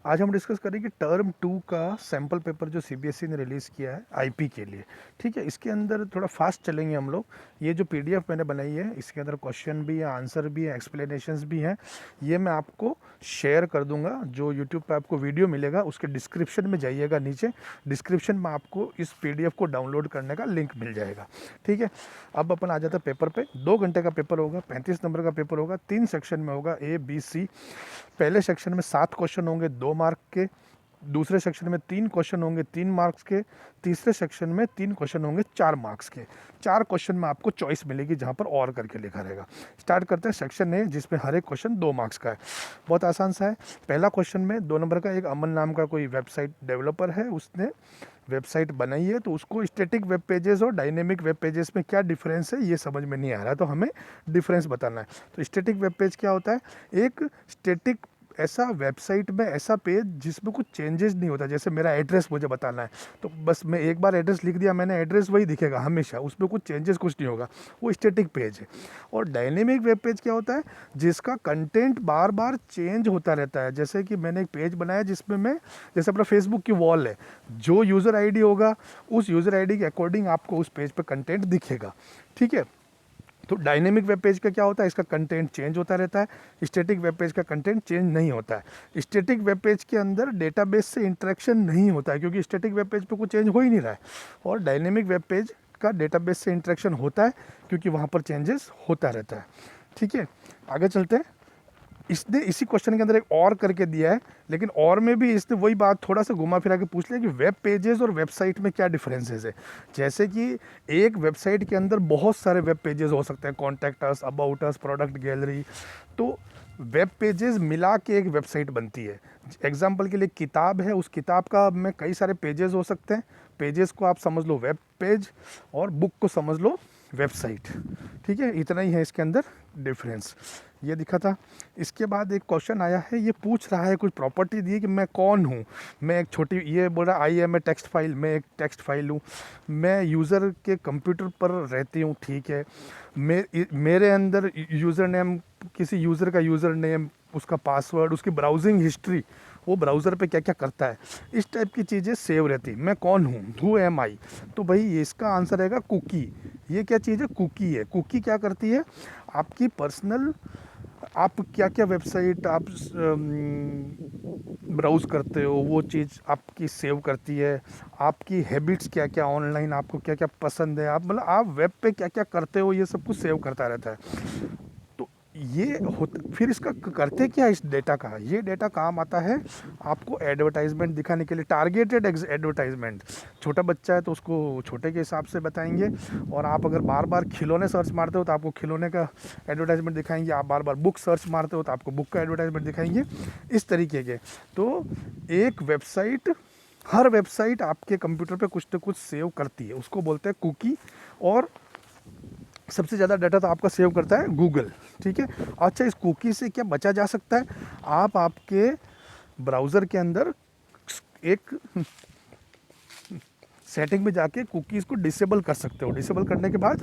आज हम डिस्कस करेंगे टर्म 2 का सैम्पल पेपर जो सीबीएसई ने रिलीज़ किया है आईपी के लिए। ठीक है, इसके अंदर थोड़ा फास्ट चलेंगे हम लोग। ये जो पीडीएफ मैंने बनाई है इसके अंदर क्वेश्चन भी है, आंसर भी है, एक्सप्लेनेशंस भी हैं। ये मैं आपको शेयर कर दूंगा। जो यूट्यूब पे आपको वीडियो मिलेगा उसके डिस्क्रिप्शन में जाइएगा, नीचे डिस्क्रिप्शन में आपको इस पीडीएफ को डाउनलोड करने का लिंक मिल जाएगा। ठीक है, अब अपन आ जाता है पेपर पे। 2 घंटे का पेपर होगा, 35 नंबर का पेपर होगा, 3 सेक्शन में होगा, ए बी सी। पहले सेक्शन में 7 क्वेश्चन होंगे 2 मार्क के, दूसरे सेक्शन में 3 क्वेश्चन होंगे 3 मार्क्स के, तीसरे सेक्शन में 3 क्वेश्चन होंगे 4 मार्क्स के। 4 क्वेश्चन में आपको चॉइस मिलेगी जहाँ पर और करके लिखा रहेगा। स्टार्ट करते हैं सेक्शन ए, जिसमें हर एक क्वेश्चन 2 मार्क्स का है। बहुत आसान सा है। पहला क्वेश्चन में 2 नंबर का, एक अमन नाम का कोई वेबसाइट डेवलपर है, उसने वेबसाइट बनाई है, तो उसको स्टैटिक वेब पेजेस और डायनेमिक वेब पेजेस में क्या डिफरेंस है ये समझ में नहीं आ रहा है, तो हमें डिफरेंस बताना है। तो स्टैटिक वेब पेज क्या होता है? एक स्टैटिक ऐसा वेबसाइट में ऐसा पेज जिसमें कुछ चेंजेस नहीं होता। जैसे मेरा एड्रेस मुझे बताना है, तो बस मैं एक बार एड्रेस लिख दिया मैंने, एड्रेस वही दिखेगा हमेशा, उसमें कुछ चेंजेस कुछ नहीं होगा। वो स्टैटिक पेज है। और डायनेमिक वेब पेज क्या होता है? जिसका कंटेंट बार बार चेंज होता रहता है। जैसे कि मैंने एक पेज बनाया जिसमें मैं, जैसे अपना फेसबुक की वॉल है, जो यूज़र आईडी होगा उस यूज़र आईडी के अकॉर्डिंग आपको उस पेज पर कंटेंट दिखेगा। ठीक है, तो डायनेमिक वेब पेज का क्या होता है? इसका कंटेंट चेंज होता रहता है। स्टैटिक वेब पेज का कंटेंट चेंज नहीं होता है। स्टैटिक वेब पेज के अंदर डेटाबेस से इंटरेक्शन नहीं होता है, क्योंकि स्टैटिक वेब पेज पे कुछ चेंज हो ही नहीं रहा है। और डायनेमिक वेब पेज का डेटाबेस से इंटरेक्शन होता है, क्योंकि वहाँ पर चेंजेस होता रहता है। ठीक है, आगे चलते हैं। इसने इसी क्वेश्चन के अंदर एक और करके दिया है, लेकिन और में भी इसने वही बात थोड़ा सा घुमा फिरा के पूछ लिया कि वेब पेजेस और वेबसाइट में क्या डिफरेंसेस है। जैसे कि एक वेबसाइट के अंदर बहुत सारे वेब पेजेस हो सकते हैं, contact us, about us, product gallery. तो वेब पेजेस मिला के एक वेबसाइट बनती है। एग्जाम्पल के लिए किताब है, उस किताब का में कई सारे पेजेस हो सकते हैं। पेजेस को आप समझ लो वेब पेज, और बुक को समझ लो वेबसाइट। ठीक है, इतना ही है इसके अंदर डिफरेंस। ये दिखा था। इसके बाद एक क्वेश्चन आया है, ये पूछ रहा है, कुछ प्रॉपर्टी दी है कि मैं कौन हूँ। मैं एक छोटी, ये बोल रहा I am a text file, मैं एक टेक्स्ट फाइल हूँ, मैं यूज़र के कंप्यूटर पर रहती हूँ। ठीक है, मेरे अंदर यूज़र नेम, किसी यूज़र का यूज़र नेम, उसका पासवर्ड, उसकी ब्राउजिंग हिस्ट्री, वो ब्राउज़र पे क्या क्या करता है, इस टाइप की चीज़ें सेव रहती। मैं कौन हूँ, हु एम आई। तो भाई ये इसका आंसर रहेगा कुकी। ये क्या चीज़ है? कुकी है। कुकी क्या करती है? आपकी पर्सनल, आप क्या क्या वेबसाइट आप ब्राउज़ करते हो वो चीज़ आपकी सेव करती है। आपकी हैबिट्स क्या क्या ऑनलाइन, आपको क्या क्या पसंद है, आप मतलब आप वेब पे क्या क्या करते हो, ये सब कुछ सेव करता रहता है। तो ये फिर इसका करते क्या इस डेटा का? ये डेटा काम आता है आपको एडवर्टाइजमेंट दिखाने के लिए, टारगेटेड एडवर्टाइजमेंट। छोटा बच्चा है तो उसको छोटे के हिसाब से बताएंगे, और आप अगर बार बार खिलौने सर्च मारते हो तो आपको खिलौने का एडवर्टाइजमेंट दिखाएंगे, आप बार बार बुक सर्च मारते हो तो आपको बुक का एडवर्टाइजमेंट दिखाएंगे, इस तरीके के। तो एक वेबसाइट, हर वेबसाइट आपके कंप्यूटर पे कुछ ना कुछ सेव करती है, उसको बोलते हैं कुकी। और सबसे ज़्यादा डाटा तो आपका सेव करता है गूगल। ठीक है, अच्छा, इस कुकी से क्या बचा जा सकता है? आप आपके ब्राउज़र के अंदर एक सेटिंग में जाके कुकीज़ को डिसेबल कर सकते हो। डिसेबल करने के बाद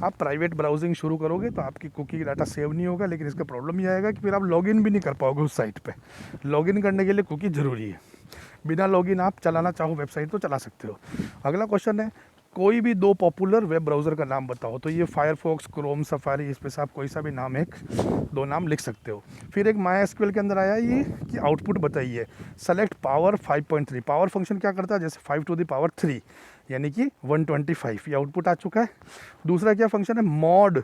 आप प्राइवेट ब्राउजिंग शुरू करोगे तो आपकी कुकी का डाटा सेव नहीं होगा, लेकिन इसका प्रॉब्लम ये आएगा कि फिर आप लॉगिन भी नहीं कर पाओगे उस साइट पे। लॉगिन करने के लिए कुकी ज़रूरी है। बिना लॉगिन आप चलाना चाहो वेबसाइट तो चला सकते हो। अगला क्वेश्चन है, कोई भी 2 पॉपुलर वेब ब्राउज़र का नाम बताओ। तो ये फायरफॉक्स, क्रोम, सफारी, इस पे से आप कोई सा भी नाम, एक 2 नाम लिख सकते हो। फिर एक माई एसक्यूएल के अंदर आया ये कि आउटपुट बताइए। Select power 5.3। पावर फंक्शन क्या करता है? जैसे 5 टू द पावर 3 यानी कि 125, ये आउटपुट आ चुका है। दूसरा क्या फंक्शन है? मॉड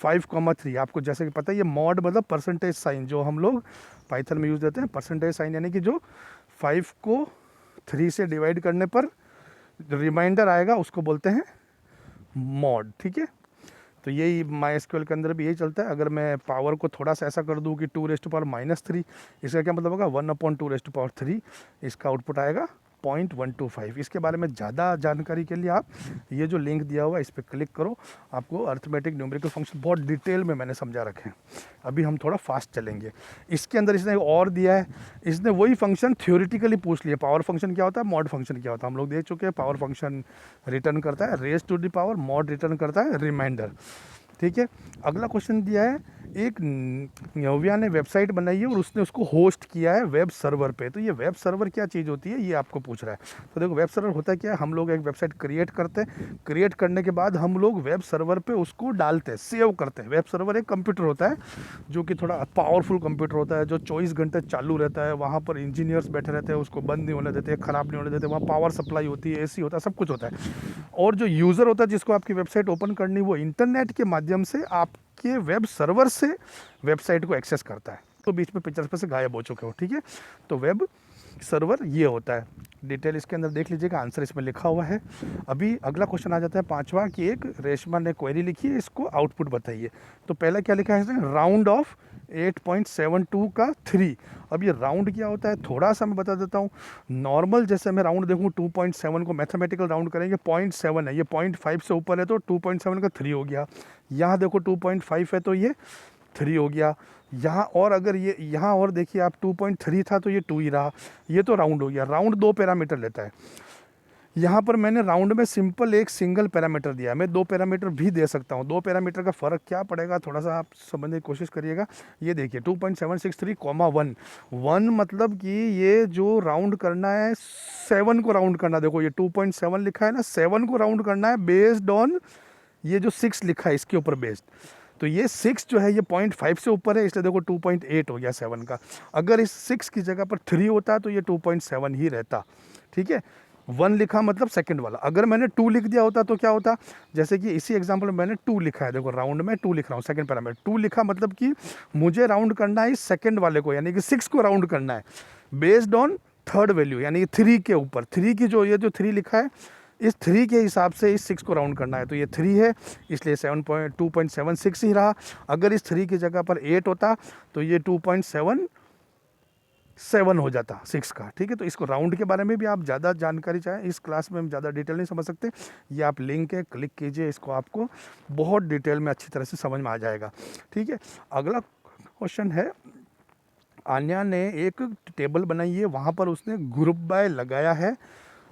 5,3। आपको जैसे कि पता है, ये मॉड मतलब परसेंटेज साइन, जो हम लोग पाइथन में यूज़ देते हैं। परसेंटेज साइन यानी कि जो 5 को 3 से डिवाइड करने पर रिमाइंडर आएगा, उसको बोलते हैं मॉड। ठीक है, तो यही माई एसक्यूएल के अंदर भी यही चलता है। अगर मैं पावर को थोड़ा सा ऐसा कर दूं कि 2⁻⁻3, इसका क्या मतलब होगा? 1/2⁻3, इसका आउटपुट आएगा 0.125। इसके बारे में ज़्यादा जानकारी के लिए आप ये जो लिंक दिया हुआ है इस पर क्लिक करो। आपको अर्थमेटिक न्यूमेरिकल फंक्शन बहुत डिटेल में मैंने समझा रखे हैं। अभी हम थोड़ा फास्ट चलेंगे। इसके अंदर इसने और दिया है, इसने वही फंक्शन थ्योरेटिकली पूछ लिया। पावर फंक्शन क्या होता है, मॉड फंक्शन क्या होता है, हम लोग देख चुके हैं। पावर फंक्शन रिटर्न करता है raise to the power, mod return करता है रिमाइंडर। ठीक है। अगला क्वेश्चन दिया है, एक नव्या ने वेबसाइट बनाई है और उसने उसको होस्ट किया है वेब सर्वर पे। तो ये वेब सर्वर क्या चीज़ होती है, ये आपको पूछ रहा है। तो देखो वेब सर्वर होता है क्या है, हम लोग एक वेबसाइट क्रिएट करते हैं, क्रिएट करने के बाद हम लोग वेब सर्वर पे उसको डालते हैं, सेव करते हैं। वेब सर्वर एक कंप्यूटर होता है जो कि थोड़ा पावरफुल कंप्यूटर होता है, जो 24 घंटे चालू रहता है। वहाँ पर इंजीनियर्स बैठे रहते हैं, उसको बंद नहीं होने देते, ख़राब नहीं होने देते। वहाँ पावर सप्लाई होती है, एसी होता है, सब कुछ होता है। और जो यूज़र होता है जिसको आपकी वेबसाइट ओपन करनी, वो इंटरनेट के माध्यम से आपके वेब सर्वर से वेबसाइट को एक्सेस करता है। तो बीच में पिक्चर्स पे से गायब हो चुके हो, ठीक है। तो वेब सर्वर ये होता है। डिटेल इसके अंदर देख लीजिएगा, आंसर इसमें लिखा हुआ है। अभी अगला क्वेश्चन आ जाता है पांचवा, कि एक रेशमा ने क्वेरी लिखी है, इसको आउटपुट बताइए। तो पहला क्या लिखा है इसने, राउंड ऑफ 8.72 का 3। अब ये राउंड क्या होता है थोड़ा सा मैं बता देता हूँ। नॉर्मल जैसे मैं राउंड देखूँ 2.7 को मैथमेटिकल राउंड करेंगे, 0.7 है, ये 0.5 से ऊपर है तो 2.7 का 3 हो गया। यहाँ देखो 2.5 है तो ये 3 हो गया। यहाँ और अगर ये यहाँ और देखिए आप 2.3 था तो ये 2 ही रहा। ये तो राउंड हो गया। राउंड 2 पैरामीटर लेता है। यहाँ पर मैंने राउंड में सिंपल एक सिंगल पैरामीटर दिया है, मैं 2 पैरामीटर भी दे सकता हूँ। 2 पैरामीटर का फ़र्क क्या पड़ेगा, थोड़ा सा आप समझने की कोशिश करिएगा। ये देखिए 2.763, 1 1 मतलब कि ये जो राउंड करना है 7 को राउंड करना। देखो ये 2.7 लिखा है ना, 7 को राउंड करना है बेस्ड ऑन ये जो 6 लिखा है इसके ऊपर बेस्ड। तो ये 6 जो है ये 0.5 से ऊपर है, इसलिए देखो 2.8 हो गया 7 का। अगर इस 6 की जगह पर 3 होता तो ये 2.7 ही रहता, ठीक है। 1 लिखा मतलब सेकंड वाला। अगर मैंने 2 लिख दिया होता तो क्या होता, जैसे कि इसी एग्जांपल में मैंने 2 लिखा है, देखो राउंड में 2 लिख रहा हूँ, सेकंड पैरामीटर 2 लिखा मतलब कि मुझे राउंड करना है इस सेकंड वाले को, यानी कि 6 को राउंड करना है बेस्ड ऑन थर्ड वैल्यू, यानी कि 3 के ऊपर। 3 की जो ये जो 3 लिखा है इस 3 के हिसाब से इस 6 को राउंड करना है। तो ये 3 है इसलिए 2.76 ही रहा। अगर इस 3 की जगह पर 8 होता तो ये 2.77 हो जाता 6 का, ठीक है। तो इसको राउंड के बारे में भी आप ज़्यादा जानकारी चाहें, इस क्लास में हम ज़्यादा डिटेल नहीं समझ सकते। ये आप लिंक है, क्लिक कीजिए, इसको आपको बहुत डिटेल में अच्छी तरह से समझ में आ जाएगा, ठीक है। अगला क्वेश्चन है, आन्या ने एक टेबल बनाई है, वहाँ पर उसने ग्रुप बाय लगाया है,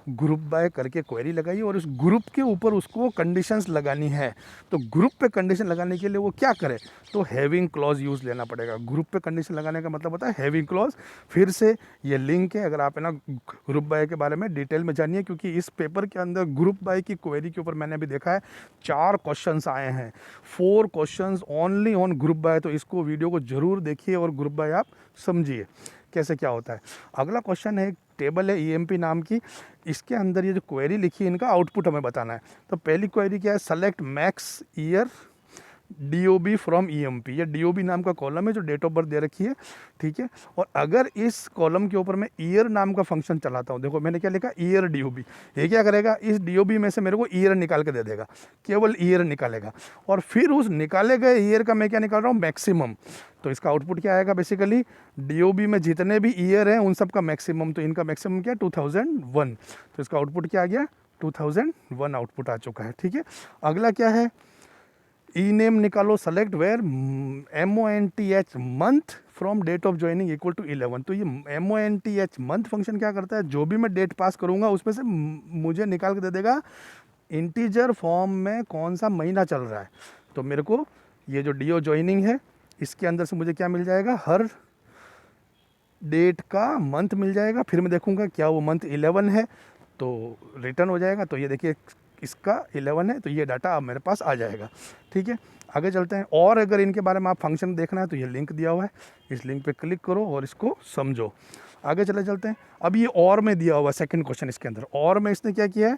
ग्रुप बाय करके क्वेरी लगाई और उस ग्रुप के ऊपर उसको कंडीशंस लगानी है। तो ग्रुप पे कंडीशन लगाने के लिए वो क्या करे, तो हैविंग क्लॉज यूज़ लेना पड़ेगा। ग्रुप पे कंडीशन लगाने का मतलब होता है हैविंग क्लॉज। फिर से ये लिंक है, अगर आप है ना ग्रुप बाय के बारे में डिटेल में जानिए, क्योंकि इस पेपर के अंदर ग्रुप बाय की क्वेरी के ऊपर मैंने अभी देखा है 4 क्वेश्चन आए हैं, 4 question only on group by. तो इसको वीडियो को जरूर देखिए और ग्रुप बाय आप समझिए कैसे क्या होता है। अगला क्वेश्चन है, एक टेबल है ईएमपी नाम की, इसके अंदर ये जो क्वेरी लिखी है इनका आउटपुट हमें बताना है। तो पहली क्वेरी क्या है, select max year DOB from EMP. ये DOB नाम का कॉलम है जो डेट ऑफ बर्थ दे रखी है, ठीक है। और अगर इस कॉलम के ऊपर मैं ईयर नाम का फंक्शन चलाता हूँ, देखो मैंने क्या लिखा, ईयर DOB। ये क्या करेगा, इस DOB में से मेरे को ईयर निकाल के दे देगा, केवल ईयर निकालेगा। और फिर उस निकाले गए ईयर का मैं क्या निकाल रहा हूँ, मैक्सिमम। तो इसका आउटपुट क्या आएगा, बेसिकली DOB में जितने भी ईयर हैं उन सब का मैक्सिमम। तो इनका मैक्सिमम क्या, 2001। तो इसका आउटपुट क्या आ गया, 2001 आउटपुट आ चुका है, ठीक है। अगला क्या है, ई नेम निकालो, select where MONTH month from date of joining equal to 11। तो ये MONTH मंथ फंक्शन क्या करता है, जो भी मैं डेट पास करूँगा उसमें से मुझे निकाल के दे देगा इंटीजर फॉर्म में कौन सा महीना चल रहा है। तो मेरे को ये जो DO ज्वाइनिंग है इसके अंदर से मुझे क्या मिल जाएगा, हर डेट का मंथ मिल जाएगा। फिर मैं देखूंगा क्या वो मंथ 11 है तो रिटर्न हो जाएगा। तो ये देखिए इसका 11 है, तो ये डाटा अब मेरे पास आ जाएगा, ठीक है। आगे चलते हैं, और अगर इनके बारे में आप फंक्शन देखना है तो ये लिंक दिया हुआ है, इस लिंक पे क्लिक करो और इसको समझो। आगे चलते हैं। अब ये और में दिया हुआ सेकंड क्वेश्चन, इसके अंदर और में इसने क्या किया है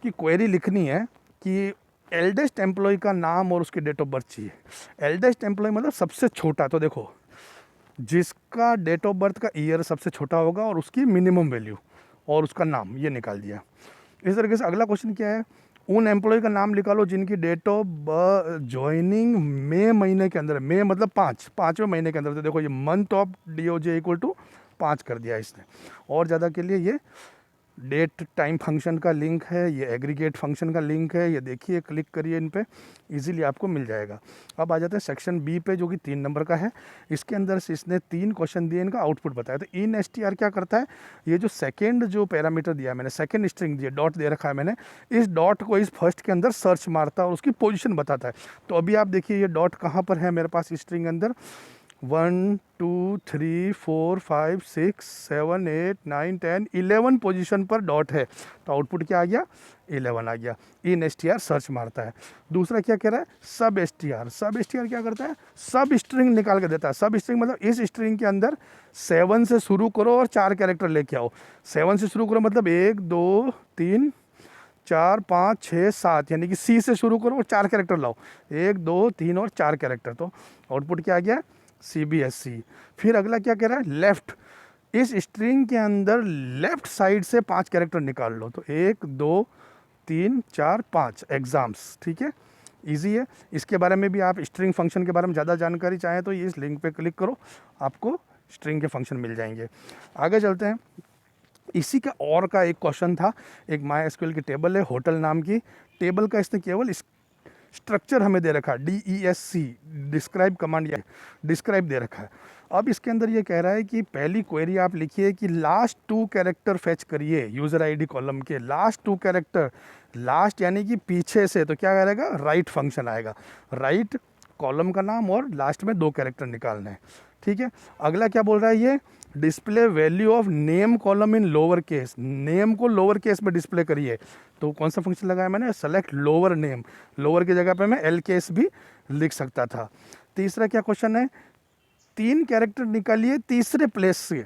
कि क्वेरी लिखनी है कि एल्डेस्ट एम्प्लॉय का नाम और उसकी डेट ऑफ बर्थ चाहिए। एल्डेस्ट एम्प्लॉय मतलब सबसे छोटा। तो देखो जिसका डेट ऑफ बर्थ का ईयर सबसे छोटा होगा और उसकी मिनिमम वैल्यू और उसका नाम, ये निकाल दिया। इस तरीके से अगला क्वेश्चन क्या है, उन एम्प्लॉय का नाम निकालो जिनकी डेट ऑफ ज्वाइनिंग मई महीने के अंदर है। मई मतलब 5वें महीने के अंदर। तो देखो ये month of DOJ equal to 5 कर दिया इसने, और ज़्यादा के लिए ये डेट टाइम फंक्शन का लिंक है, ये एग्रीगेट फंक्शन का लिंक है, ये देखिए क्लिक करिए इन पे, इजीली आपको मिल जाएगा। अब आ जाते हैं सेक्शन बी पे जो कि 3 नंबर का है। इसके अंदर से इसने 3 क्वेश्चन दिए, इनका आउटपुट बताया। तो इन एस टी आर क्या करता है, ये जो सेकेंड जो पैरामीटर दिया मैंने, सेकेंड स्ट्रिंग दिया, डॉट दे रखा है मैंने, इस डॉट को इस फर्स्ट के अंदर सर्च मारता है और उसकी पोजिशन बताता है। तो अभी आप देखिए ये डॉट कहाँ पर है मेरे पास स्ट्रिंग अंदर, 1 2 3 4 5 6 7 8 9 10 11 पोजीशन पर डॉट है। तो आउटपुट क्या आ गया, 11 आ गया। इन एस टी आर सर्च मारता है। दूसरा क्या कह रहा है, सब एस टी आर। सब एस टी आर क्या करता है, सब स्ट्रिंग निकाल के देता है। सब स्ट्रिंग मतलब इस स्ट्रिंग के अंदर 7 से शुरू करो और 4 कैरेक्टर लेके आओ। 7 से शुरू करो मतलब 1 2 3 4 5 6 7, यानी कि सी से शुरू करो और 4 कैरेक्टर लाओ, 1 2 3 और 4 कैरेक्टर। तो आउटपुट क्या आ गया, CBSC। फिर अगला क्या कह रहा है, लेफ्ट, इस स्ट्रिंग के अंदर लेफ्ट साइड से 5 कैरेक्टर निकाल लो। तो 1 2 3 4 5 एग्जाम्स, ठीक है, इजी है। इसके बारे में भी आप स्ट्रिंग फंक्शन के बारे में ज़्यादा जानकारी चाहें तो ये इस लिंक पे क्लिक करो, आपको स्ट्रिंग के फंक्शन मिल जाएंगे। आगे चलते हैं। इसी का और का एक क्वेश्चन था, एक MySQL की टेबल है होटल नाम की, टेबल का इसने केवल स्ट्रक्चर हमें दे रखा है, DESC, डिस्क्राइब कमांड या डिस्क्राइब दे रखा है। अब इसके अंदर ये कह रहा है कि पहली क्वेरी आप लिखिए कि लास्ट 2 कैरेक्टर फेच करिए यूज़र आईडी कॉलम के, लास्ट 2 कैरेक्टर, लास्ट यानी कि पीछे से, तो क्या करेगा, राइट फंक्शन आएगा, राइट कॉलम का नाम और लास्ट में 2 कैरेक्टर निकालना है, ठीक है। अगला क्या बोल रहा है ये, display value of name column in lower case, name को लोअर केस में डिस्प्ले करिए। तो कौन सा फंक्शन लगाया मैंने, सेलेक्ट लोअर नेम, लोअर की जगह पे मैं एल केस भी लिख सकता था। तीसरा क्या क्वेश्चन है, 3 कैरेक्टर निकालिए तीसरे प्लेस से,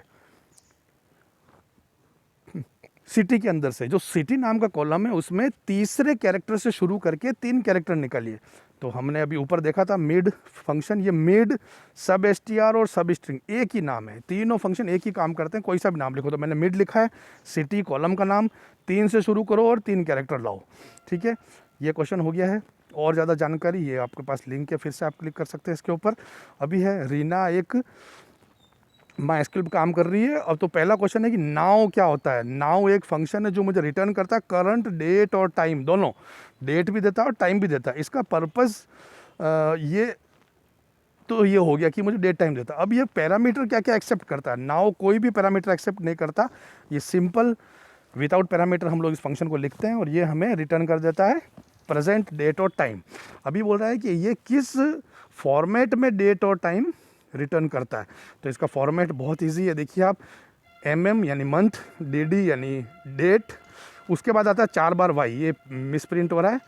सिटी के अंदर से, जो सिटी नाम का कॉलम है उसमें तीसरे कैरेक्टर से शुरू करके 3 कैरेक्टर निकालिए। तो हमने अभी ऊपर देखा था मिड फंक्शन, ये मिड, सब एस टी आर और सब स्ट्रिंग एक ही नाम है, तीनों फंक्शन एक ही काम करते हैं, कोई सा भी नाम लिखो। तो मैंने मिड लिखा है, सिटी कॉलम का नाम, 3 से शुरू करो और 3 कैरेक्टर लाओ, ठीक है। ये क्वेश्चन हो गया है। और ज़्यादा जानकारी ये आपके पास लिंक है, फिर से आप क्लिक कर सकते हैं इसके ऊपर। अभी है रीना एक MySQL पे काम कर रही है। अब तो पहला क्वेश्चन है कि नाउ क्या होता है। नाउ एक फंक्शन है जो मुझे रिटर्न करता है करंट, डेट और टाइम, दोनों, डेट भी देता है और टाइम भी देता है। इसका पर्पस ये तो ये हो गया कि मुझे डेट टाइम देता है। अब ये पैरामीटर क्या क्या एक्सेप्ट करता है, नाउ कोई भी पैरामीटर एक्सेप्ट नहीं करता, ये सिंपल विदाउट पैरामीटर हम लोग इस फंक्शन को लिखते हैं और ये हमें रिटर्न कर देता है प्रेजेंट, डेट और टाइम। अभी बोल रहा है कि ये किस फॉर्मेट में डेट और टाइम रिटर्न करता है। तो इसका फॉर्मेट बहुत इजी है, देखिए आप, यानी मंथ, DD यानी डेट, उसके बाद आता है 4 बार Y, ये मिसप्रिंट हो रहा है,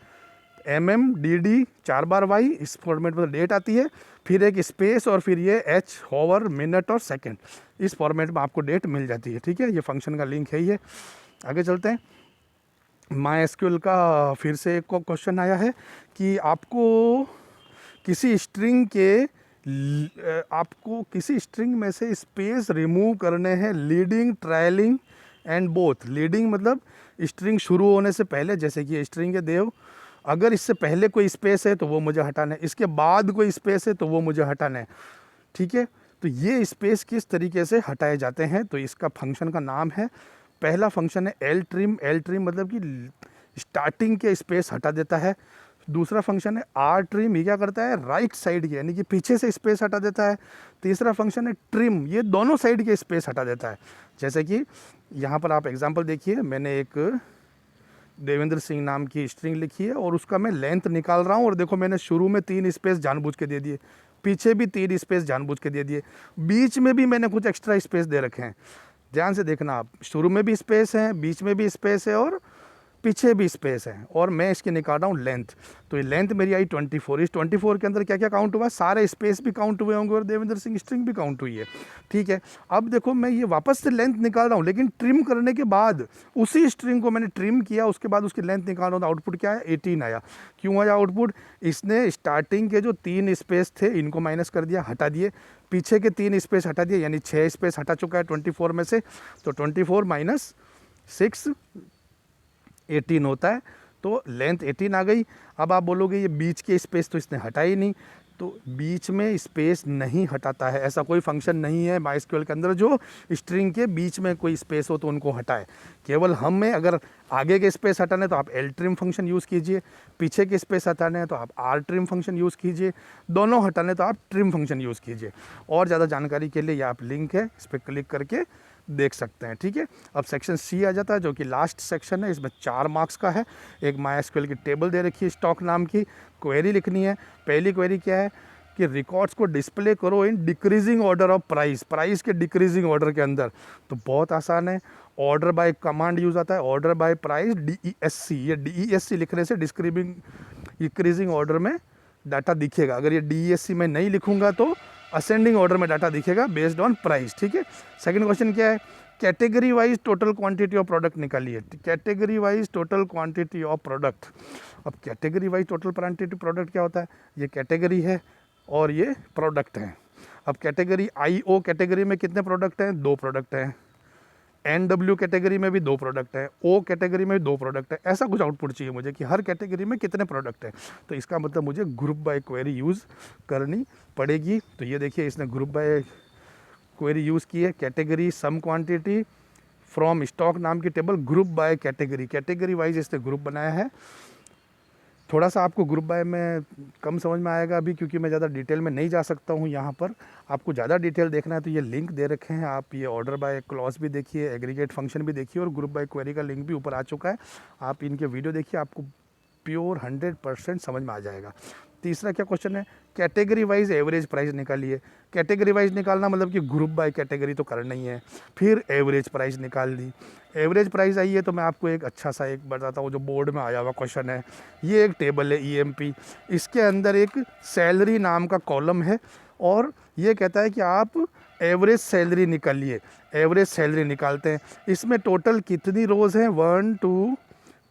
DD 4 बार Y, इस फॉर्मेट में डेट आती है, फिर एक स्पेस और फिर ये H, हॉवर, मिनट और सेकेंड, इस फॉर्मेट में आपको डेट मिल जाती है, ठीक है। ये फंक्शन का लिंक है ये। आगे चलते हैं। MySQL का फिर से एक क्वेश्चन आया है कि आपको किसी स्ट्रिंग में से स्पेस रिमूव करने हैं, लीडिंग, ट्रायलिंग एंड बोथ। लीडिंग मतलब स्ट्रिंग शुरू होने से पहले, जैसे कि स्ट्रिंग है देव, अगर इससे पहले कोई स्पेस है तो वो मुझे हटाना है, इसके बाद कोई स्पेस है तो वो मुझे हटाना है, ठीक है। तो ये स्पेस किस तरीके से हटाए जाते हैं, तो इसका फंक्शन का नाम है, पहला फंक्शन है एल ट्रिम। एल ट्रिम मतलब कि स्टार्टिंग के स्पेस हटा देता है। दूसरा फंक्शन है आर ट्रिम, ये क्या करता है, राइट साइड के यानी कि पीछे से स्पेस हटा देता है। तीसरा फंक्शन है ट्रिम, ये दोनों साइड के स्पेस हटा देता है। जैसे कि यहाँ पर आप एग्जांपल देखिए, मैंने एक देवेंद्र सिंह नाम की स्ट्रिंग लिखी है और उसका मैं लेंथ निकाल रहा हूँ और देखो मैंने शुरू में 3 स्पेस जानबूझ के दे दिए, पीछे भी 3 स्पेस जानबूझ के दे दिए, बीच में भी मैंने कुछ एक्स्ट्रा स्पेस दे रखे हैं। ध्यान से देखना आप, शुरू में भी स्पेस है, बीच में भी स्पेस है और पीछे भी स्पेस है, और मैं इसकी निकाल रहा हूँ लेंथ। तो ये लेंथ मेरी आई 24। इस 24 के अंदर क्या क्या काउंट हुआ, सारे स्पेस भी काउंट हुए होंगे और देवेंद्र सिंह स्ट्रिंग भी काउंट हुई है, ठीक है। अब देखो मैं ये वापस से लेंथ निकाल रहा हूँ, लेकिन ट्रिम करने के बाद उसी स्ट्रिंग को मैंने ट्रिम किया, उसके बाद उसकी लेंथ निकाल रहा हूँ, तो आउटपुट क्या है, 18 आया। क्यों आया आउटपुट, इसने स्टार्टिंग के जो 3 स्पेस थे इनको माइनस कर दिया, हटा दिए, पीछे के 3 स्पेस हटा दिए, यानी 6 स्पेस हटा चुका है 24 में से। तो 24 माइनस 6 18 होता है, तो लेंथ 18 आ गई। अब आप बोलोगे ये बीच के स्पेस तो इसने हटा ही नहीं, तो बीच में स्पेस नहीं हटाता है, ऐसा कोई फंक्शन नहीं है माइस्क्यूएल के अंदर जो स्ट्रिंग के बीच में कोई स्पेस हो तो उनको हटाए। केवल हम में अगर आगे के स्पेस हटाने तो आप एल ट्रिम फंक्शन यूज़ कीजिए, पीछे के स्पेस हटाने हैं तो आप आर ट्रिम फंक्शन यूज़ कीजिए, दोनों हटाने तो आप ट्रिम फंक्शन यूज़ कीजिए। और ज़्यादा जानकारी के लिए ये आप लिंक है, इस पर क्लिक करके देख सकते हैं। ठीक है, अब सेक्शन सी आ जाता है जो कि लास्ट सेक्शन है। इसमें 4 मार्क्स का है। एक माइस्क्यूएल की टेबल दे रखी है स्टॉक नाम की, क्वेरी लिखनी है। पहली क्वेरी क्या है कि रिकॉर्ड्स को डिस्प्ले करो in decreasing order of price, price के डिक्रीजिंग ऑर्डर के अंदर। तो बहुत आसान है, ऑर्डर बाय कमांड यूज़ आता है, ऑर्डर बाय प्राइस DESC। ये DESC लिखने से डिक्रीजिंग ऑर्डर में डाटा दिखेगा। अगर ये DESC में नहीं लिखूंगा तो असेंडिंग ऑर्डर में डाटा दिखेगा बेस्ड ऑन प्राइस। ठीक है, सेकंड क्वेश्चन क्या है, category wise total quantity of product निकालिए। Category wise total quantity of product. अब category wise total quantity product क्या होता है, ये कैटेगरी है और ये प्रोडक्ट हैं। अब कैटेगरी IO कैटेगरी में कितने प्रोडक्ट हैं, 2 प्रोडक्ट हैं। NW कैटेगरी में भी 2 प्रोडक्ट है, O कैटेगरी में भी 2 प्रोडक्ट है। ऐसा कुछ आउटपुट चाहिए मुझे कि हर कैटेगरी में कितने प्रोडक्ट है। तो इसका मतलब मुझे ग्रुप बाय क्वेरी यूज़ करनी पड़ेगी। तो ये देखिए इसने ग्रुप बाय क्वेरी यूज़ की है, category sum quantity from stock नाम की table, group by category, category wise इसने ग्रुप बनाया है। थोड़ा सा आपको ग्रुप बाय में कम समझ में आएगा अभी, क्योंकि मैं ज़्यादा डिटेल में नहीं जा सकता हूँ यहाँ पर। आपको ज़्यादा डिटेल देखना है तो ये लिंक दे रखे हैं, आप ये ऑर्डर बाय क्लॉज भी देखिए, एग्रीगेट फंक्शन भी देखिए और ग्रुप बाय क्वेरी का लिंक भी ऊपर आ चुका है। आप इनके वीडियो देखिए, आपको प्योर 100% समझ में आ जाएगा। तीसरा क्या क्वेश्चन है, कैटेगरी वाइज एवरेज प्राइस निकालिए। कैटेगरी वाइज निकालना मतलब कि ग्रुप बाय कैटेगरी तो करना ही है। फिर एवरेज प्राइस निकाल दी। एवरेज प्राइस आई है तो मैं आपको एक अच्छा सा एक बताता हूँ जो बोर्ड में आया हुआ क्वेश्चन है। ये एक टेबल है EMP, इसके अंदर एक सैलरी नाम का कॉलम है और ये कहता है कि आप एवरेज सैलरी निकालिए। एवरेज सैलरी निकालते हैं, इसमें टोटल कितनी रोज़ हैं, 1 2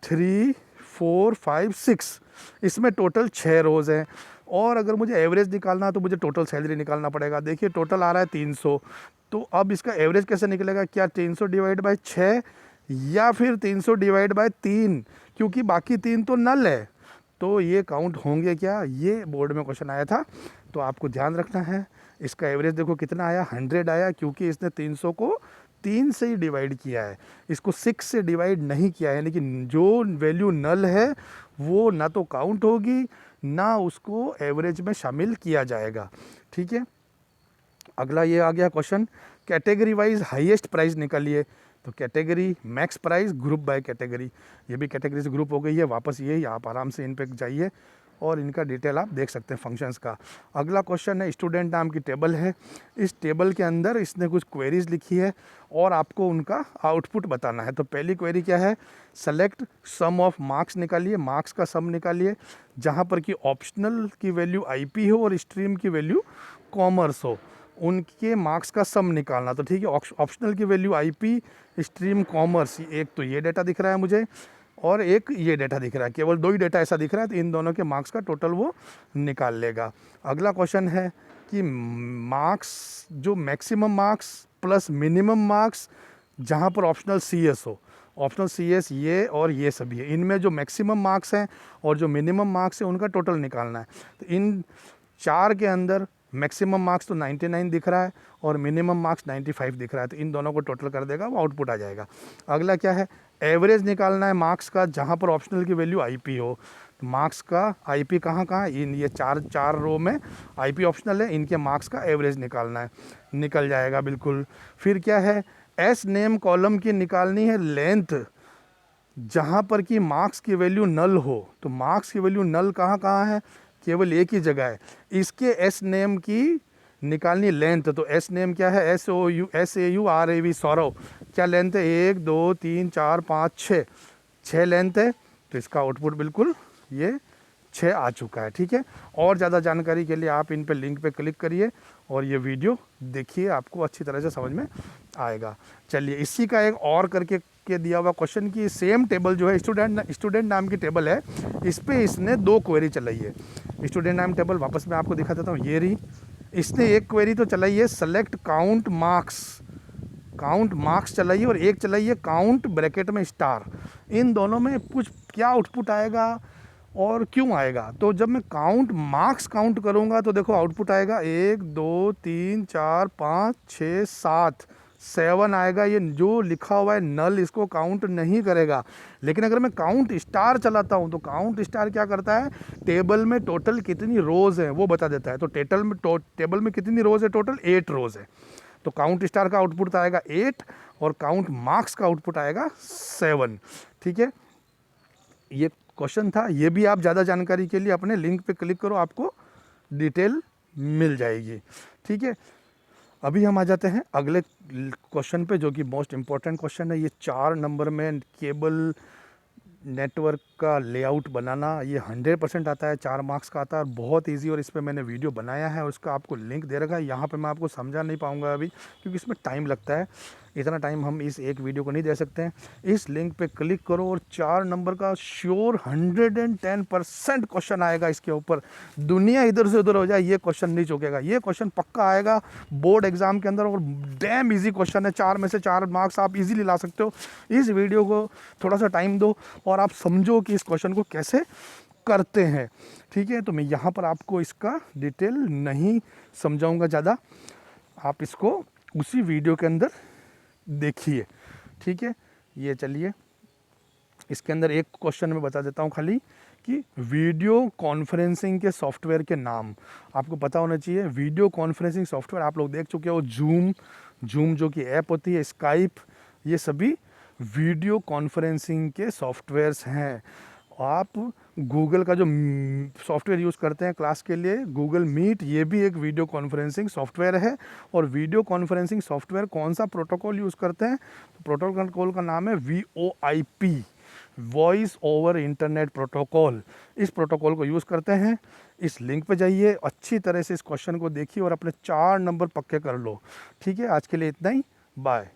3 4 5 6, इसमें टोटल 6 रोज़ हैं। और अगर मुझे एवरेज निकालना है तो मुझे टोटल सैलरी निकालना पड़ेगा। देखिए टोटल आ रहा है 300, तो अब इसका एवरेज कैसे निकलेगा, क्या 300 डिवाइड बाय 6 या फिर 300 डिवाइड बाय 3, क्योंकि बाकी 3 तो नल है, तो ये काउंट होंगे क्या, ये बोर्ड में क्वेश्चन आया था। तो आपको ध्यान रखना है। इसका एवरेज देखो कितना आया, 100 आया, क्योंकि इसने 300 को 3 से ही डिवाइड किया है, इसको 6 से डिवाइड नहीं किया है। लेकिन जो वैल्यू नल है वो ना तो काउंट होगी ना उसको एवरेज में शामिल किया जाएगा। ठीक है, अगला ये आ गया question, category wise highest price निकालिए। तो category max price group by category, ये भी कैटेगरी से ग्रुप हो गई है। वापस यही आप आराम से इन पे जाइए और इनका डिटेल आप देख सकते हैं फंक्शंस का। अगला क्वेश्चन है, स्टूडेंट नाम की टेबल है। इस टेबल के अंदर इसने कुछ क्वेरीज लिखी है और आपको उनका आउटपुट बताना है। तो पहली क्वेरी क्या है, सेलेक्ट सम ऑफ मार्क्स निकालिए, मार्क्स का सम निकालिए जहाँ पर कि ऑप्शनल की वैल्यू IP हो और स्ट्रीम की वैल्यू कॉमर्स हो, उनके मार्क्स का सम निकालना। तो ठीक है, ऑप्शनल की वैल्यू IP, स्ट्रीम कॉमर्स, एक तो ये डेटा दिख रहा है मुझे और एक ये डेटा दिख रहा है, केवल 2 ही डेटा ऐसा दिख रहा है, तो इन दोनों के मार्क्स का टोटल वो निकाल लेगा। अगला क्वेश्चन है कि मार्क्स जो maximum marks plus minimum marks जहाँ पर ऑप्शनल CS हो, ऑप्शनल CS ये और ये सभी है, इनमें जो मैक्सिमम मार्क्स हैं और जो मिनिमम मार्क्स है उनका टोटल निकालना है। तो इन 4 के अंदर मैक्सिमम मार्क्स तो 99 दिख रहा है और मिनिमम मार्क्स 95 दिख रहा है, तो इन दोनों को टोटल कर देगा, वो आउटपुट आ जाएगा। अगला क्या है, एवरेज निकालना है मार्क्स का जहाँ पर ऑप्शनल की वैल्यू IP हो। तो मार्क्स का IP कहाँ कहाँ, इन ये चार रो में IP ऑप्शनल है, इनके मार्क्स का एवरेज निकालना है, निकल जाएगा बिल्कुल। फिर क्या है, S नेम कॉलम की निकालनी है लेंथ जहाँ पर कि मार्क्स की वैल्यू नल हो। तो मार्क्स की वैल्यू नल कहाँ कहाँ है, केवल एक ही जगह है। इसके S नेम की निकालनी लेंथ, तो S नेम क्या है, SAURAV सौरव, क्या लेंथ है, 1 2 3 4 5 6 लेंथ है। तो इसका आउटपुट बिल्कुल ये 6 आ चुका है। ठीक है, और ज़्यादा जानकारी के लिए आप इन पे लिंक पे क्लिक करिए और ये वीडियो देखिए, आपको अच्छी तरह से समझ में आएगा। चलिए, इसी का एक और करके के दिया हुआ क्वेश्चन की सेम टेबल जो है स्टूडेंट नाम की टेबल है, इस पे इसने 2 क्वेरी चलाई है। स्टूडेंट नाम टेबल वापस मैं आपको दिखा देता हूँ, ये रही। इसने एक क्वेरी तो चलाई है सेलेक्ट काउंट मार्क्स चलाइए और एक चलाइए काउंट ब्रैकेट में स्टार। इन दोनों में कुछ क्या आउटपुट आएगा और क्यों आएगा, तो जब मैं काउंट मार्क्स काउंट करूँगा तो देखो आउटपुट आएगा 1 2 3 4 5 6 7 7 आएगा। ये जो लिखा हुआ है नल इसको काउंट नहीं करेगा। लेकिन अगर मैं काउंट स्टार चलाता हूँ तो काउंट स्टार क्या करता है, टेबल में टोटल कितनी रोज़ है वो बता देता है। तो टेबल में कितनी रोज़ है, टोटल 8 रोज़ है। तो काउंट स्टार का आउटपुट आएगा 8 और काउंट मार्क्स का आउटपुट आएगा 7। ठीक है, ये क्वेश्चन था। ये भी आप ज़्यादा जानकारी के लिए अपने लिंक पे क्लिक करो, आपको डिटेल मिल जाएगी। ठीक है, अभी हम आ जाते हैं अगले क्वेश्चन पे जो कि मोस्ट इम्पॉर्टेंट क्वेश्चन है। ये 4 नंबर में केबल नेटवर्क का लेआउट बनाना, ये 100% आता है, 4 मार्क्स का आता है और बहुत इजी। और इस पर मैंने वीडियो बनाया है, उसका आपको लिंक दे रखा है। यहाँ पे मैं आपको समझा नहीं पाऊँगा अभी क्योंकि इसमें टाइम लगता है, इतना टाइम हम इस एक वीडियो को नहीं दे सकते हैं। इस लिंक पे क्लिक करो और 4 नंबर का श्योर 110% क्वेश्चन आएगा इसके ऊपर। दुनिया इधर से उधर हो जाए, ये क्वेश्चन नहीं चुकेगा। ये क्वेश्चन पक्का आएगा बोर्ड एग्जाम के अंदर और डैम इजी क्वेश्चन है। 4 में से 4 मार्क्स आप इजीली ला सकते हो। इस वीडियो को थोड़ा सा टाइम दो और आप समझो कि इस क्वेश्चन को कैसे करते हैं। ठीक है, तो मैं यहाँ पर आपको इसका डिटेल नहीं समझाऊंगा ज़्यादा, आप इसको उसी वीडियो के अंदर देखिए। ठीक है, ये चलिए इसके अंदर एक क्वेश्चन मैं बता देता हूँ खाली कि वीडियो कॉन्फ्रेंसिंग के सॉफ्टवेयर के नाम आपको पता होना चाहिए। वीडियो कॉन्फ्रेंसिंग सॉफ्टवेयर आप लोग देख चुके हो, जूम जो कि ऐप होती है, स्काइप, ये सभी वीडियो कॉन्फ्रेंसिंग के सॉफ्टवेयर्स हैं। आप गूगल का जो सॉफ्टवेयर यूज़ करते हैं क्लास के लिए, गूगल मीट, ये भी एक वीडियो कॉन्फ्रेंसिंग सॉफ्टवेयर है। और वीडियो कॉन्फ्रेंसिंग सॉफ्टवेयर कौन सा प्रोटोकॉल यूज़ करते हैं, तो प्रोटोकॉल का नाम है VoIP, voice over internet protocol. इस प्रोटोकॉल को यूज़ करते हैं। इस लिंक पे जाइए, अच्छी तरह से इस क्वेश्चन को देखिए और अपने 4 नंबर पक्के कर लो। ठीक है, आज के लिए इतना ही, बाय।